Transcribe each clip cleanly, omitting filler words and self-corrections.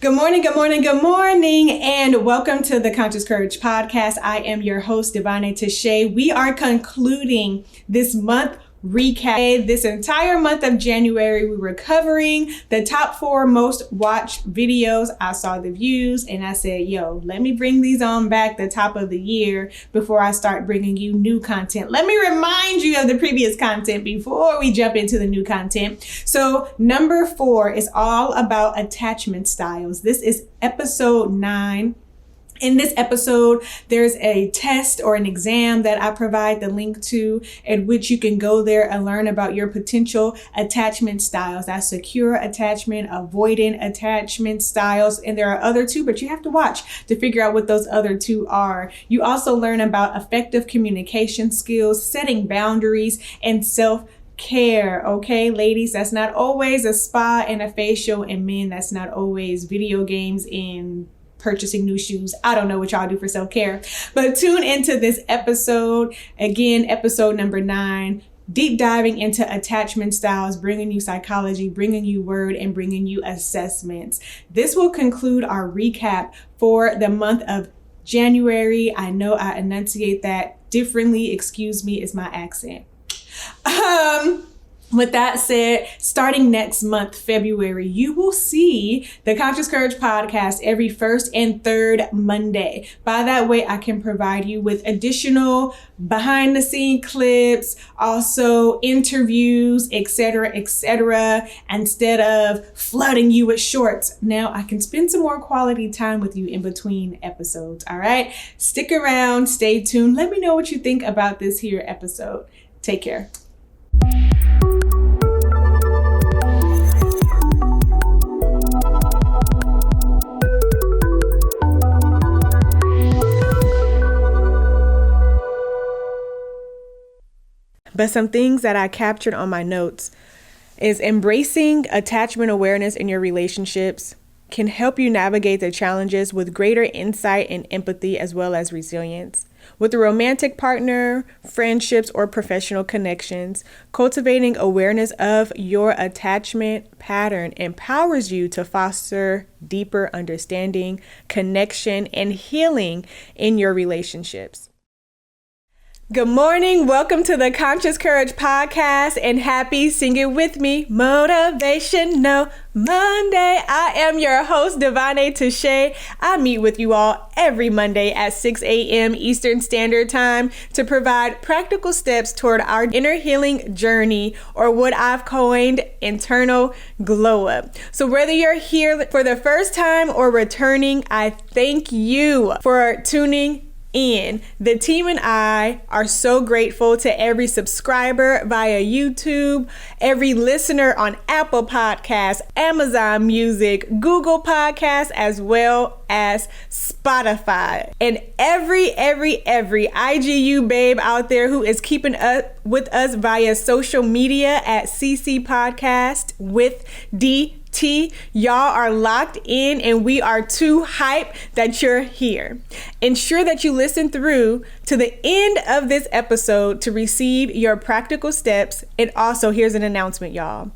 Good morning, and welcome to the Conscious Courage Podcast. I am your host, Davone'a Tashae. We are concluding this month recap. This entire month of January, we were covering the top 4 most watched videos. I saw the views and I said, let me bring these on back the top of the year before I start bringing you new content. Let me remind you of the previous content before we jump into the new content. So number 4 is all about attachment styles. This is episode 9. In this episode, there's a test or an exam that I provide the link to, at which you can go there and learn about your potential attachment styles. That's secure attachment, avoidant attachment styles. And there are other 2, but you have to watch to figure out what those other 2 are. You also learn about effective communication skills, setting boundaries, and self-care. Okay, ladies, that's not always a spa and a facial, and men, that's not always video games and purchasing new shoes. I don't know what y'all do for self-care, but tune into this episode. Again, episode number 9, deep diving into attachment styles, bringing you psychology, bringing you word, and bringing you assessments. This will conclude our recap for the month of January. I know I enunciate that differently. Excuse me, it's my accent. With that said, starting next month, February, you will see the Conscious Courage Podcast every first and third Monday. By that way, I can provide you with additional behind the scene clips, also interviews, etc., instead of flooding you with shorts. Now I can spend some more quality time with you in between episodes. All right. Stick around, stay tuned. Let me know what you think about this here episode. Take care. But some things that I captured on my notes is embracing attachment awareness in your relationships can help you navigate the challenges with greater insight and empathy, as well as resilience. With a romantic partner, friendships, or professional connections, cultivating awareness of your attachment pattern empowers you to foster deeper understanding, connection, and healing in your relationships. Good morning. Welcome to the Conscious Courage Podcast, and happy Sing It With Me Motivational Monday. I am your host, Davone'a Tashae. I meet with you all every Monday at 6 a.m. Eastern Standard Time to provide practical steps toward our inner healing journey, or what I've coined internal glow up. So whether you're here for the first time or returning, I thank you for tuning in. The team and I are so grateful to every subscriber via YouTube, every listener on Apple Podcasts, Amazon Music, Google Podcasts, as well as Spotify, and every IGU babe out there who is keeping up with us via social media at CC Podcast with DT. Y'all are locked in, and we are too hyped that you're here. Ensure that you listen through to the end of this episode to receive your practical steps. And also, here's an announcement, y'all.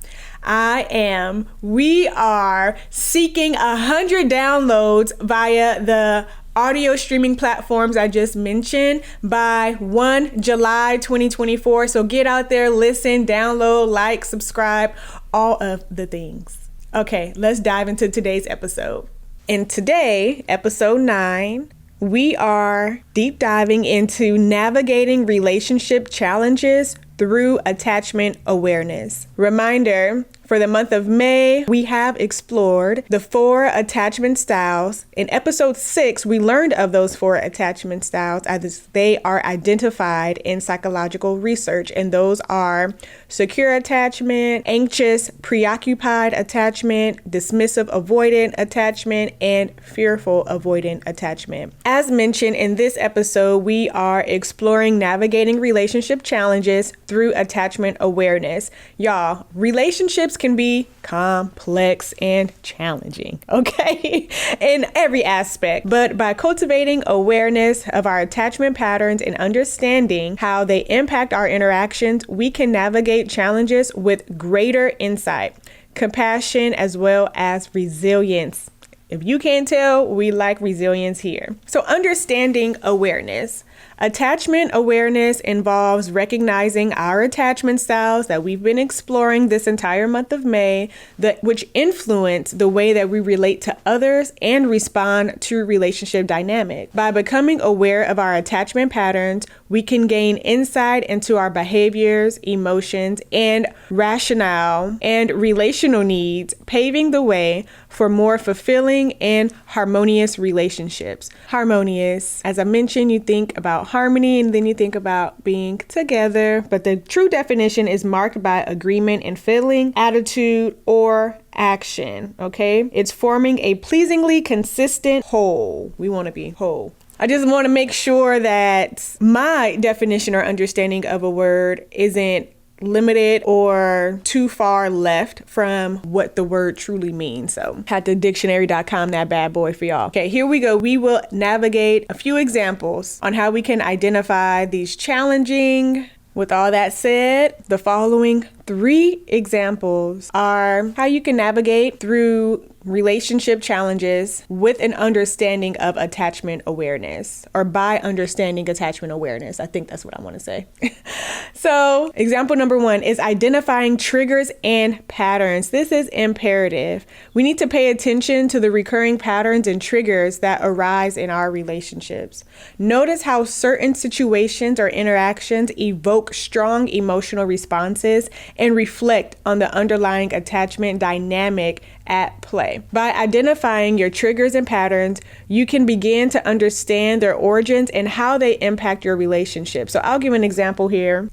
We are seeking 100 downloads via the audio streaming platforms I just mentioned by 1 July 2024. So get out there, listen, download, like, subscribe, all of the things. Okay, let's dive into today's episode. In today, episode 9, we are deep diving into navigating relationship challenges through attachment awareness. Reminder, for the month of May, we have explored the 4 attachment styles. In episode 6, we learned of those 4 attachment styles as they are identified in psychological research. And those are secure attachment, anxious, preoccupied attachment, dismissive avoidant attachment, and fearful avoidant attachment. As mentioned in this episode, we are exploring navigating relationship challenges through attachment awareness. Y'all, relationships can be complex and challenging, okay, in every aspect. But by cultivating awareness of our attachment patterns and understanding how they impact our interactions, we can navigate challenges with greater insight, compassion, as well as resilience. If you can't tell, we like resilience here. So understanding awareness. Attachment awareness involves recognizing our attachment styles that we've been exploring this entire month of May, which influence the way that we relate to others and respond to relationship dynamic. By becoming aware of our attachment patterns, we can gain insight into our behaviors, emotions, and rationale and relational needs, paving the way for more fulfilling and harmonious relationships. Harmonious, as I mentioned, you think about harmony and then you think about being together, but the true definition is marked by agreement in feeling, attitude, or action. Okay, it's forming a pleasingly consistent whole. We want to be whole. I just want to make sure that my definition or understanding of a word isn't limited or too far left from what the word truly means. So had to dictionary.com that bad boy for y'all. Okay, here we go. We will navigate a few examples on how we can identify these challenging. With all that said, the following 3 examples are how you can navigate through relationship challenges with an understanding of attachment awareness, or by understanding attachment awareness. I think that's what I want to say. So example number 1 is identifying triggers and patterns. This is imperative. We need to pay attention to the recurring patterns and triggers that arise in our relationships. Notice how certain situations or interactions evoke strong emotional responses and reflect on the underlying attachment dynamic at play. By identifying your triggers and patterns, you can begin to understand their origins and how they impact your relationship. So I'll give an example here.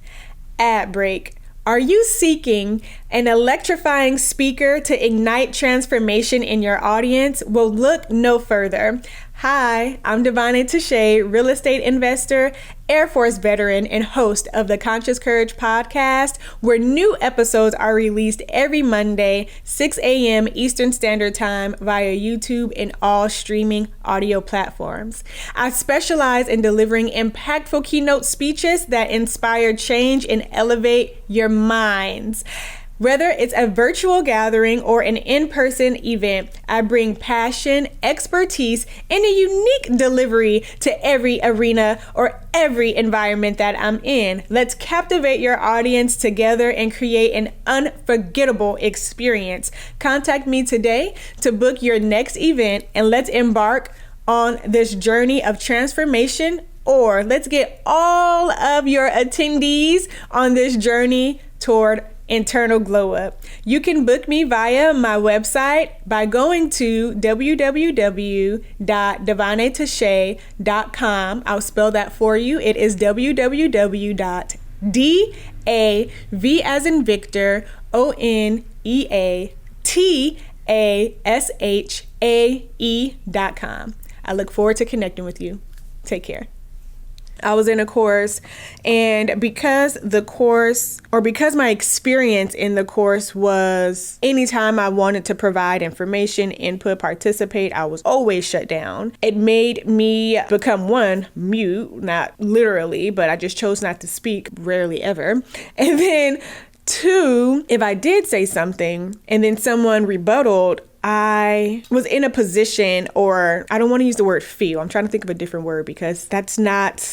Ad break. Are you seeking an electrifying speaker to ignite transformation in your audience? Well, look no further. Hi, I'm Davone'a Tashae, real estate investor, Air Force veteran, and host of the Conscious Courage podcast, where new episodes are released every Monday, 6 a.m. Eastern Standard Time via YouTube and all streaming audio platforms. I specialize in delivering impactful keynote speeches that inspire change and elevate your minds. Whether it's a virtual gathering or an in-person event, I bring passion, expertise, and a unique delivery to every arena or every environment that I'm in. Let's captivate your audience together and create an unforgettable experience. Contact me today to book your next event, and let's embark on this journey of transformation, or let's get all of your attendees on this journey toward internal glow up. You can book me via my website by going to www.davoneatashae.com. I'll spell that for you. It is www.DAV as in Victor, ONEATASHAE.com. I look forward to connecting with you. Take care. I was in a course, and because my experience in the course was anytime I wanted to provide information, input, participate, I was always shut down. It made me become mute, not literally, but I just chose not to speak, rarely ever. And then 2, if I did say something and then someone rebutted, I was in a position, or I don't want to use the word feel. I'm trying to think of a different word because that's not,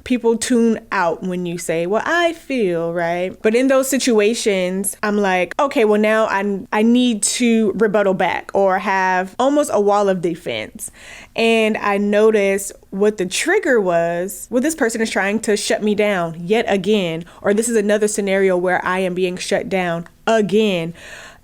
people tune out when you say, well, I feel, right? But in those situations, I'm like, okay, well now I need to rebuttal back or have almost a wall of defense. And I noticed what the trigger was. Well, this person is trying to shut me down yet again, or this is another scenario where I am being shut down again.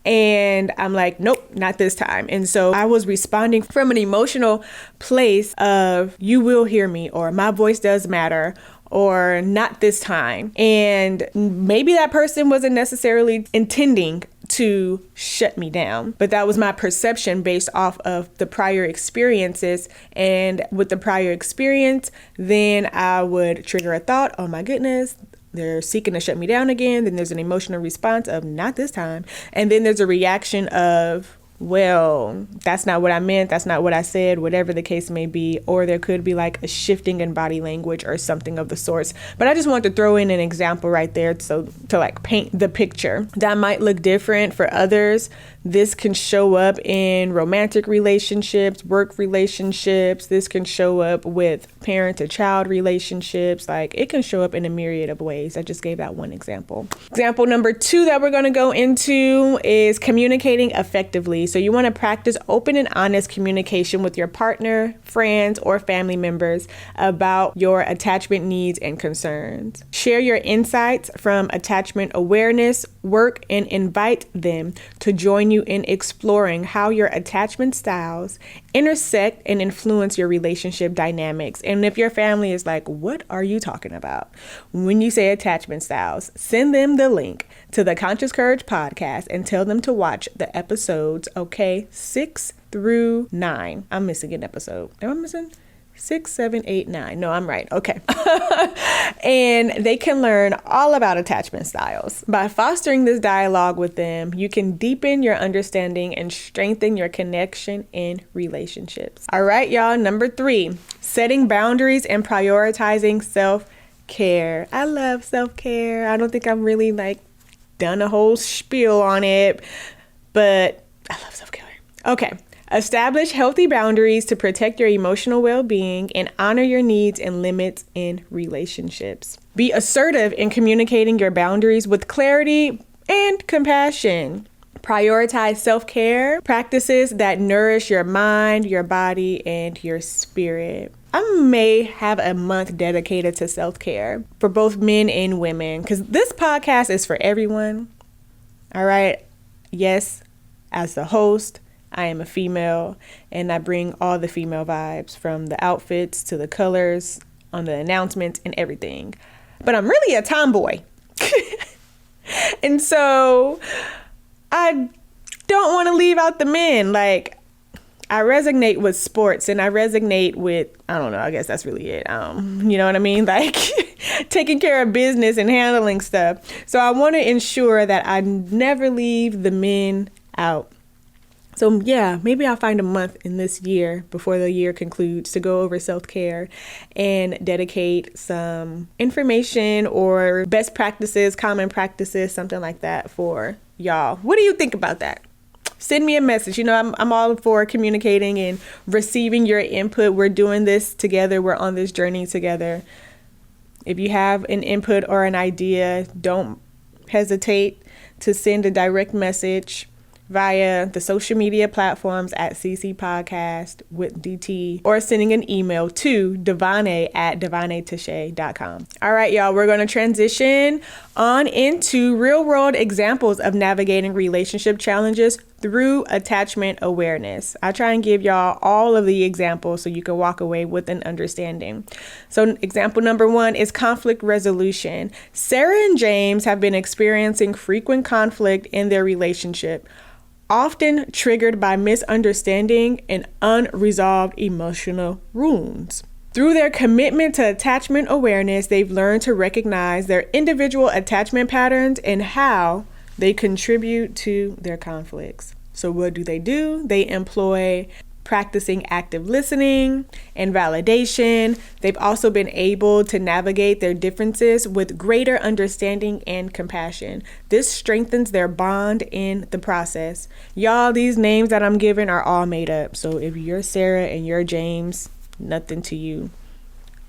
And I'm like, nope, not this time. And so I was responding from an emotional place of, you will hear me, or my voice does matter, or not this time. And maybe that person wasn't necessarily intending to shut me down, but that was my perception based off of the prior experiences. And with the prior experience, then I would trigger a thought, oh my goodness, they're seeking to shut me down again. Then there's an emotional response of not this time. And then there's a reaction of, well, that's not what I meant, that's not what I said, whatever the case may be. Or there could be like a shifting in body language or something of the sorts. But I just want to throw in an example right there so to like paint the picture. That might look different for others. This can show up in romantic relationships, work relationships. This can show up with parent to child relationships. Like, it can show up in a myriad of ways. I just gave that one example. Example number 2 that we're going to go into is communicating effectively. So you want to practice open and honest communication with your partner, friends, or family members about your attachment needs and concerns. Share your insights from attachment awareness work and invite them to join you in exploring how your attachment styles intersect and influence your relationship dynamics. And if your family is like, what are you talking about when you say attachment styles, send them the link to the Conscious Courage podcast and tell them to watch the episodes, 6 through 9. I'm missing an episode. Am I missing? 6, 7, 8, 9. No, I'm right. Okay. And they can learn all about attachment styles. By fostering this dialogue with them, you can deepen your understanding and strengthen your connection in relationships. All right, y'all. Number 3, setting boundaries and prioritizing self-care. I love self-care. I don't think I'm really done a whole spiel on it, but I love self-care. Okay. Establish healthy boundaries to protect your emotional well-being and honor your needs and limits in relationships. Be assertive in communicating your boundaries with clarity and compassion. Prioritize self-care practices that nourish your mind, your body, and your spirit. I may have a month dedicated to self-care for both men and women, because this podcast is for everyone. All right. Yes, as the host, I am a female, and I bring all the female vibes, from the outfits to the colors on the announcements and everything. But I'm really a tomboy. And so I don't want to leave out the men. I resonate with sports, and I resonate with, I don't know, I guess that's really it. You know what I mean? Taking care of business and handling stuff. So I want to ensure that I never leave the men out. So yeah, maybe I'll find a month in this year before the year concludes to go over self-care and dedicate some information or best practices, common practices, something like that for y'all. What do you think about that? Send me a message. You know, I'm all for communicating and receiving your input. We're doing this together. We're on this journey together. If you have an input or an idea, don't hesitate to send a direct message via the social media platforms at CC Podcast with DT, or sending an email to Davone'a at Davone'aTashae.com. All right, y'all, we're going to transition on into real world examples of navigating relationship challenges through attachment awareness. I try and give y'all all of the examples so you can walk away with an understanding. So example number 1 is conflict resolution. Sarah and James have been experiencing frequent conflict in their relationship, often triggered by misunderstanding and unresolved emotional wounds. Through their commitment to attachment awareness, they've learned to recognize their individual attachment patterns and how they contribute to their conflicts. So what do? They employ practicing active listening and validation. They've also been able to navigate their differences with greater understanding and compassion. This strengthens their bond in the process. Y'all, these names that I'm giving are all made up. So if you're Sarah and you're James, nothing to you.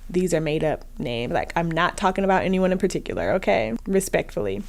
These are made up names. I'm not talking about anyone in particular, okay? Respectfully.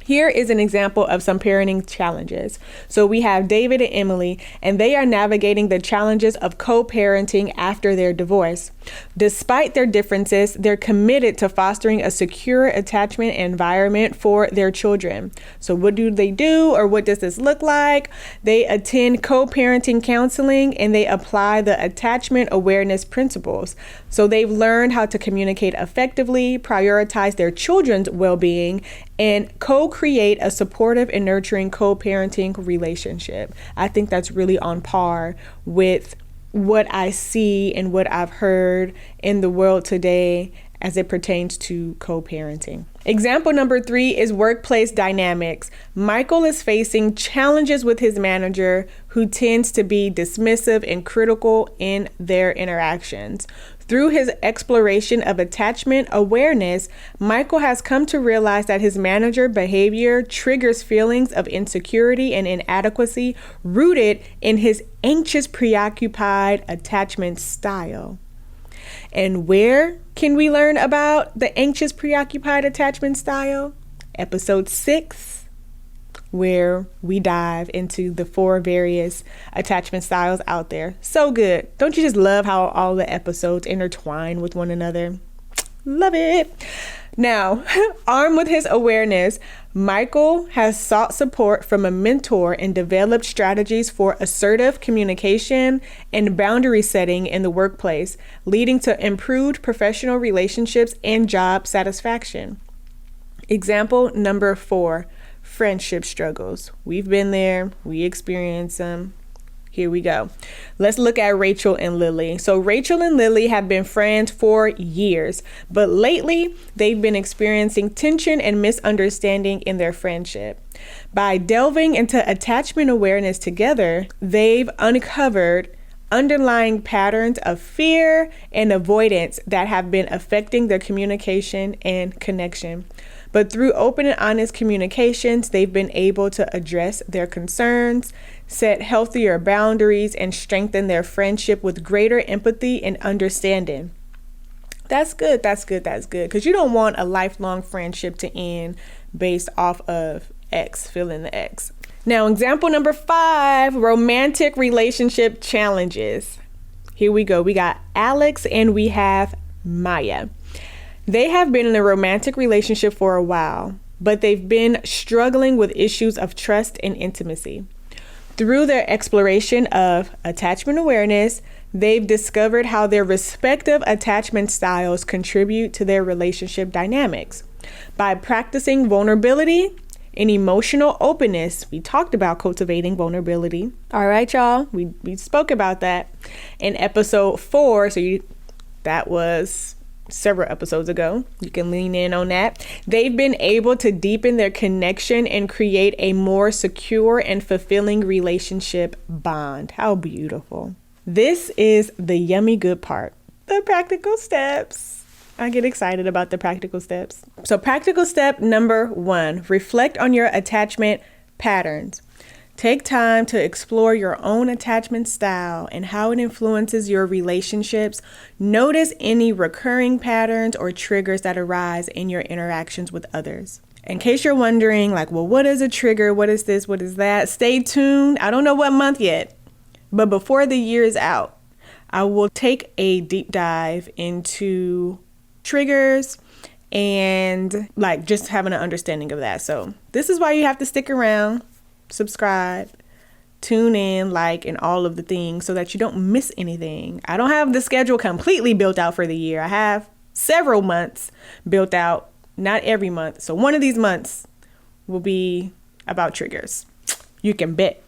Here is an example of some parenting challenges. So we have David and Emily, and they are navigating the challenges of co-parenting after their divorce. Despite their differences, they're committed to fostering a secure attachment environment for their children. So what do? Or what does this look like? They attend co-parenting counseling, and they apply the attachment awareness principles. So they've learned how to communicate effectively, prioritize their children's well-being, and co-create a supportive and nurturing co-parenting relationship. I think that's really on par with what I see and what I've heard in the world today as it pertains to co-parenting. Example number 3 is workplace dynamics. Michael is facing challenges with his manager, who tends to be dismissive and critical in their interactions. Through his exploration of attachment awareness, Michael has come to realize that his manager behavior triggers feelings of insecurity and inadequacy rooted in his anxious, preoccupied attachment style. And where can we learn about the anxious, preoccupied attachment style? Episode 6, where we dive into the 4 various attachment styles out there. So good. Don't you just love how all the episodes intertwine with one another? Love it. Now, armed with his awareness, Michael has sought support from a mentor and developed strategies for assertive communication and boundary setting in the workplace, leading to improved professional relationships and job satisfaction. Example number 4, friendship struggles. We've been there. We experienced them. Here we go. Let's look at Rachel and Lily. So Rachel and Lily have been friends for years, but lately they've been experiencing tension and misunderstanding in their friendship. By delving into attachment awareness together, they've uncovered underlying patterns of fear and avoidance that have been affecting their communication and connection. But through open and honest communications, they've been able to address their concerns, set healthier boundaries, and strengthen their friendship with greater empathy and understanding. That's good. That's good. That's good. Because you don't want a lifelong friendship to end based off of X, fill in the X. Now, example number 5, romantic relationship challenges. Here we go. We got Alex and we have Maya. They have been in a romantic relationship for a while, but they've been struggling with issues of trust and intimacy. Through their exploration of attachment awareness, they've discovered how their respective attachment styles contribute to their relationship dynamics. By practicing vulnerability and emotional openness, we talked about cultivating vulnerability. All right, y'all, we spoke about that in episode 4. That was several episodes ago. You can lean in on that. They've been able to deepen their connection and create a more secure and fulfilling relationship bond. How beautiful. This is the yummy good part, the practical steps. I get excited about the practical steps. So practical step number 1, reflect on your attachment patterns. Take time to explore your own attachment style and how it influences your relationships. Notice any recurring patterns or triggers that arise in your interactions with others. In case you're wondering, well, what is a trigger? What is this? What is that? Stay tuned. I don't know what month yet, but before the year is out, I will take a deep dive into triggers and just having an understanding of that. So this is why you have to stick around. Subscribe, tune in, and all of the things so that you don't miss anything. I don't have the schedule completely built out for the year. I have several months built out, not every month. So one of these months will be about triggers. You can bet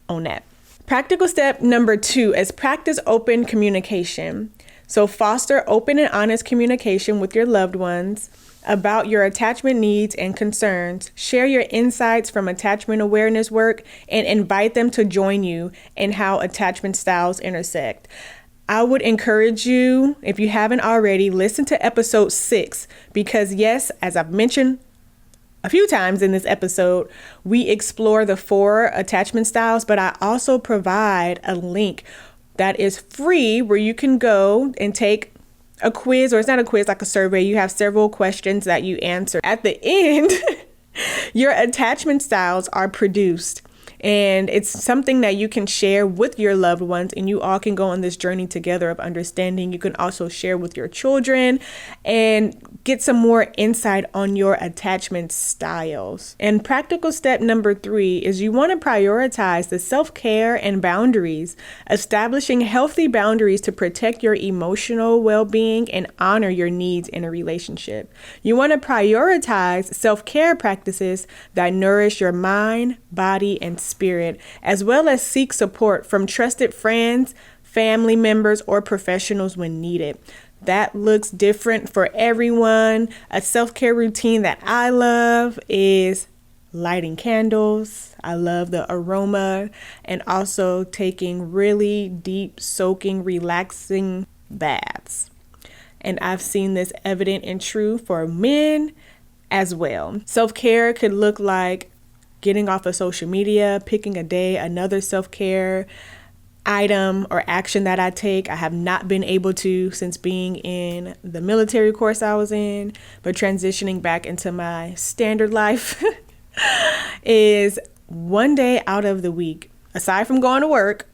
on that. Practical step number 2 is practice open communication. So foster open and honest communication with your loved ones about your attachment needs and concerns. Share your insights from attachment awareness work and invite them to join you in how attachment styles intersect. I would encourage you, if you haven't already, listen to episode 6 because yes, as I've mentioned a few times in this episode, we explore the 4 attachment styles, but I also provide a link that is free where you can go and take a quiz, or it's not a quiz, like a survey. You have several questions that you answer. At the end, your attachment styles are produced. And it's something that you can share with your loved ones, and you all can go on this journey together of understanding. You can also share with your children and get some more insight on your attachment styles. And practical step number 3 is you want to prioritize the self-care and boundaries, establishing healthy boundaries to protect your emotional well-being and honor your needs in a relationship. You want to prioritize self-care practices that nourish your mind, body, and spirit, as well as seek support from trusted friends, family members, or professionals when needed. That looks different for everyone. A self-care routine that I love is lighting candles. I love the aroma, and also taking really deep, soaking, relaxing baths. And I've seen this evident and true for men as well. Self-care could look like getting off of social media, picking a day, another self-care item or action that I take. I have not been able to since being in the military course I was in, but transitioning back into my standard life is one day out of the week, aside from going to work,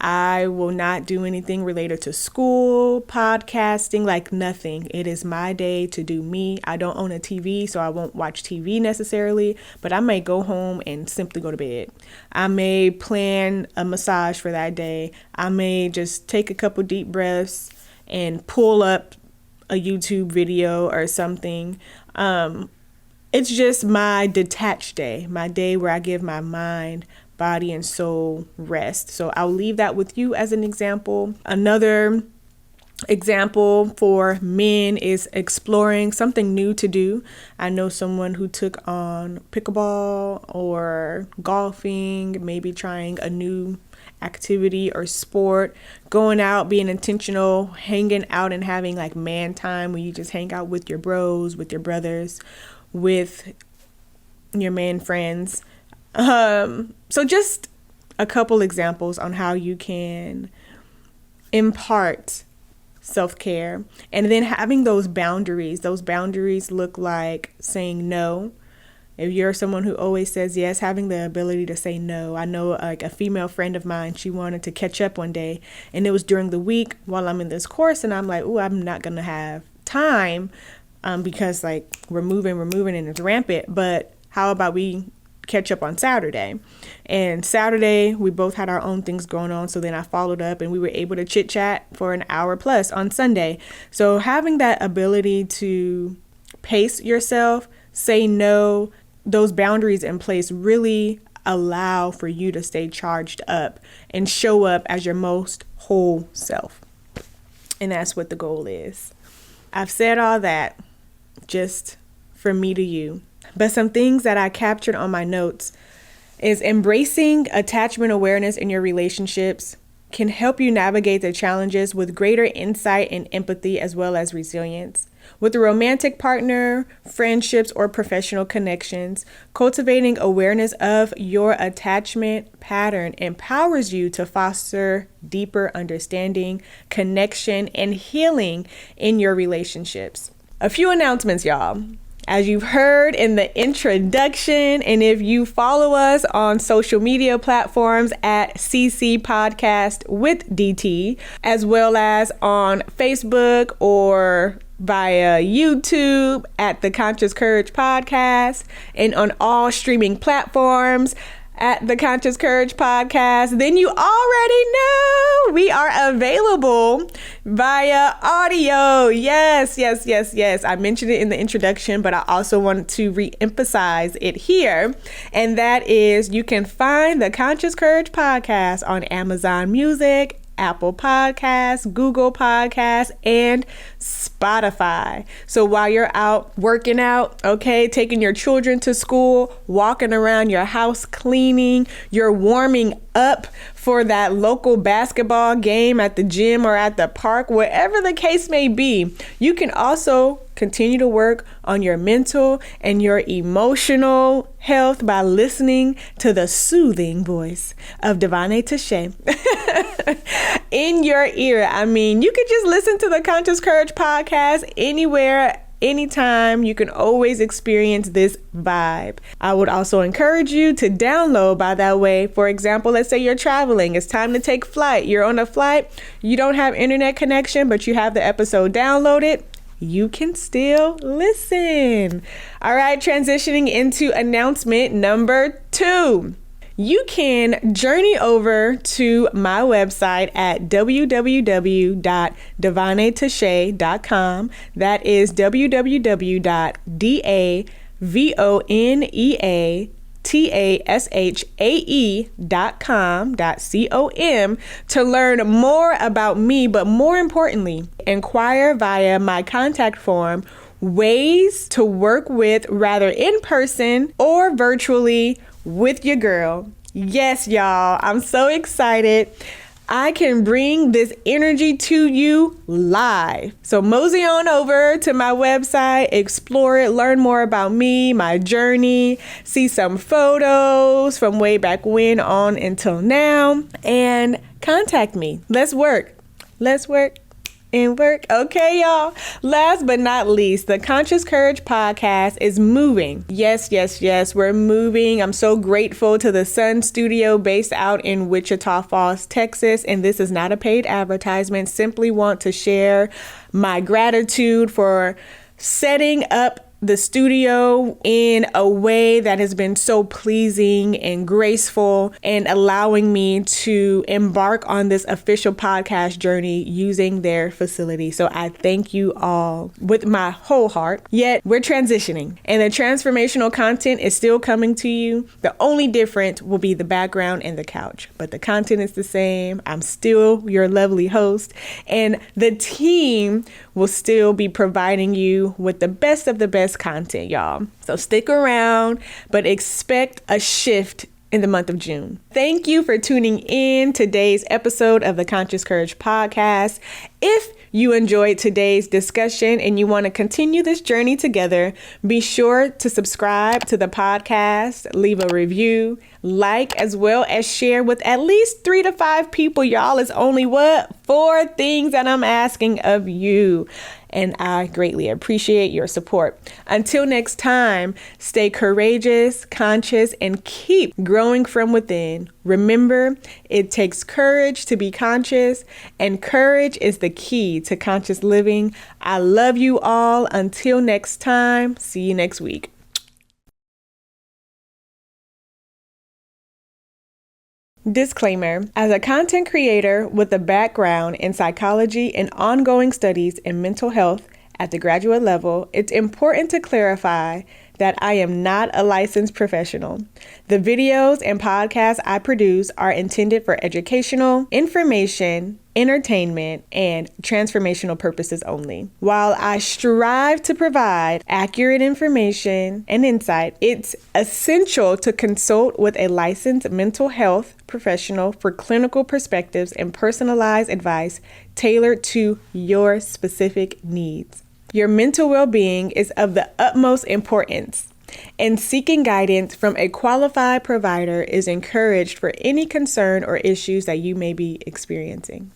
I will not do anything related to school, podcasting, like nothing. It is my day to do me. I don't own a TV, so I won't watch TV necessarily, but I may go home and simply go to bed. I may plan a massage for that day. I may just take a couple deep breaths and pull up a YouTube video or something. It's just my detached day, my day where I give my mind, body, and soul rest. So I'll leave that with you as an example. Another example for men is exploring something new to do. I know someone who took on pickleball or golfing, maybe trying a new activity or sport, going out, being intentional, hanging out and having like man time where you just hang out with your bros, with your brothers, with your man friends. So just a couple examples on how you can impart self-care, and then having those boundaries. Those boundaries look like saying no. If you're someone who always says yes, having the ability to say no. I know like a female friend of mine, she wanted to catch up one day, and it was during the week while I'm in this course, and I'm like, oh, I'm not going to have time because like we're moving and it's rampant, but how about we catch up on Saturday? And Saturday we both had our own things going on, so then I followed up and we were able to chit chat for an hour plus on Sunday. So having that ability to pace yourself, say no, those boundaries in place really allow for you to stay charged up and show up as your most whole self. And that's what the goal is. I've said all that just from me to you. But some things that I captured on my notes is embracing attachment awareness in your relationships can help you navigate the challenges with greater insight and empathy, as well as resilience. With a romantic partner, friendships, or professional connections, cultivating awareness of your attachment pattern empowers you to foster deeper understanding, connection, and healing in your relationships. A few announcements, y'all. As you've heard in the introduction, and if you follow us on social media platforms at CC Podcast with DT, as well as on Facebook or via YouTube at the Conscious Courage Podcast, and on all streaming platforms at the Conscious Courage Podcast, then you already know we are available via audio. Yes. I mentioned it in the introduction, but I also want to re-emphasize it here. And that is, you can find the Conscious Courage Podcast on Amazon Music, Apple Podcasts, Google Podcasts, and Spotify. So while you're out working out, okay, taking your children to school, walking around your house, cleaning, you're warming up for that local basketball game at the gym or at the park, whatever the case may be, you can also continue to work on your mental and your emotional health by listening to the soothing voice of Davone'a Tashae in your ear. I mean, you could just listen to the Conscious Courage Podcast anywhere, anytime. You can always experience this vibe. I would also encourage you to download by that way. For example, let's say you're traveling. It's time to take flight. You're on a flight. You don't have internet connection, but you have the episode downloaded. You can still listen. All right, transitioning into announcement number 2. You can journey over to my website at www.davoneatashae.com. That is www.davoneatashae.com. Tashae.com to learn more about me, but more importantly, inquire via my contact form ways to work with, rather in person or virtually, with your girl. Yes, y'all, I'm so excited. I can bring this energy to you live. So mosey on over to my website, explore it, learn more about me, my journey, see some photos from way back when on until now, and contact me. Let's work. Let's work. And work. Okay, y'all. Last but not least, the Conscious Courage podcast is moving. Yes, we're moving. I'm so grateful to the Sun Studio based out in Wichita Falls, Texas. And this is not a paid advertisement. Simply want to share my gratitude for setting up the studio in a way that has been so pleasing and graceful and allowing me to embark on this official podcast journey using their facility. So I thank you all with my whole heart. Yet we're transitioning and the transformational content is still coming to you. The only difference will be the background and the couch, but the content is the same. I'm still your lovely host, and the team will still be providing you with the best of the best content, y'all. So stick around, but expect a shift in the month of June. Thank you for tuning in today's episode of the Conscious Courage podcast. If you enjoyed today's discussion and you want to continue this journey together, be sure to subscribe to the podcast, leave a review, like, as well as share with at least 3 to 5 people. Y'all, it's only 4 things that I'm asking of you. And I greatly appreciate your support. Until next time, stay courageous, conscious, and keep growing from within. Remember, it takes courage to be conscious, and courage is the key to conscious living. I love you all. Until next time, see you next week. Disclaimer: as a content creator with a background in psychology and ongoing studies in mental health at the graduate level, it's important to clarify that I am not a licensed professional. The videos and podcasts I produce are intended for educational, information, entertainment, and transformational purposes only. While I strive to provide accurate information and insight, it's essential to consult with a licensed mental health professional for clinical perspectives and personalized advice tailored to your specific needs. Your mental well-being is of the utmost importance, and seeking guidance from a qualified provider is encouraged for any concern or issues that you may be experiencing.